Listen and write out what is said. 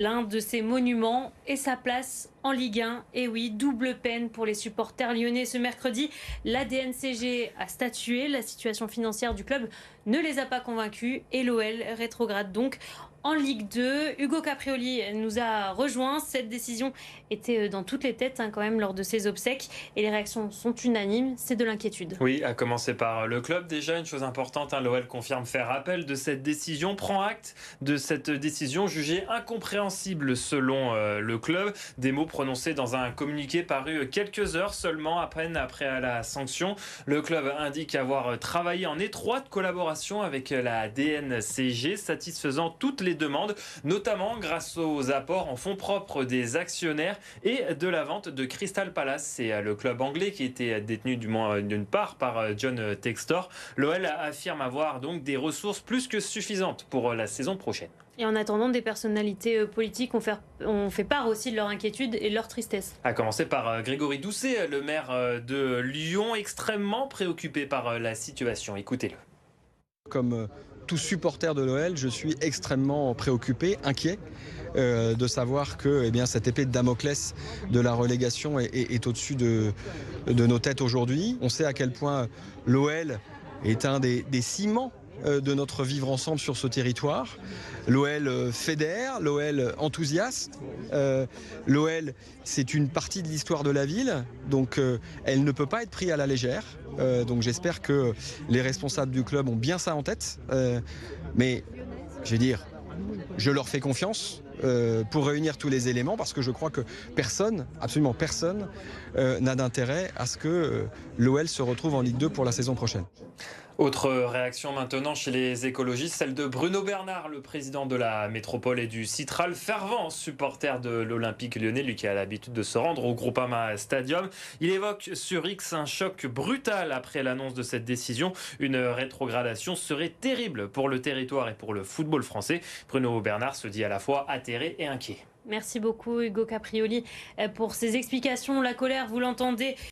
L'un de ces monuments et sa place en Ligue 1. Et oui, double peine pour les supporters lyonnais ce mercredi. La DNCG a statué. La situation financière du club ne les a pas convaincus et l'OL rétrograde donc en Ligue 2. Ugo Caprioli nous a rejoint. Cette décision était dans toutes les têtes quand même lors de ses obsèques et les réactions sont unanimes. C'est de l'inquiétude. Oui, à commencer par le club déjà, une chose importante, l'OL confirme faire appel de cette décision, prend acte de cette décision jugée incompréhensible selon le club. Des mots prononcés dans un communiqué paru quelques heures seulement à peine après la sanction. Le club indique avoir travaillé en étroite collaboration avec la DNCG, satisfaisant toutes les demandes, notamment grâce aux apports en fonds propres des actionnaires et de la vente de Crystal Palace. C'est le club anglais qui était détenu du moins d'une part par John Textor. L'OL affirme avoir donc des ressources plus que suffisantes pour la saison prochaine. Et en attendant, des personnalités politiques ont fait part aussi de leur inquiétude et de leur tristesse. À commencer par Grégory Doucet, le maire de Lyon, extrêmement préoccupé par la situation. Écoutez-le. Comme tout supporter de l'OL, je suis extrêmement préoccupé, inquiet de savoir que cette épée de Damoclès de la relégation est au-dessus de nos têtes aujourd'hui. On sait à quel point l'OL est un des ciments de notre vivre ensemble sur ce territoire. L'OL fédère, l'OL enthousiaste, l'OL c'est une partie de l'histoire de la ville, donc elle ne peut pas être prise à la légère. Donc j'espère que les responsables du club ont bien ça en tête, mais je vais dire, je leur fais confiance pour réunir tous les éléments, parce que je crois que personne, absolument personne, n'a d'intérêt à ce que l'OL se retrouve en Ligue 2 pour la saison prochaine. Autre réaction maintenant chez les écologistes, celle de Bruno Bernard, le président de la métropole et du Citral, fervent supporter de l'Olympique lyonnais, lui qui a l'habitude de se rendre au Groupama Stadium. Il évoque sur X un choc brutal après l'annonce de cette décision. Une rétrogradation serait terrible pour le territoire et pour le football français. Bruno Bernard se dit à la fois atterré et inquiet. Merci beaucoup Hugo Caprioli pour ces explications. La colère, vous l'entendez.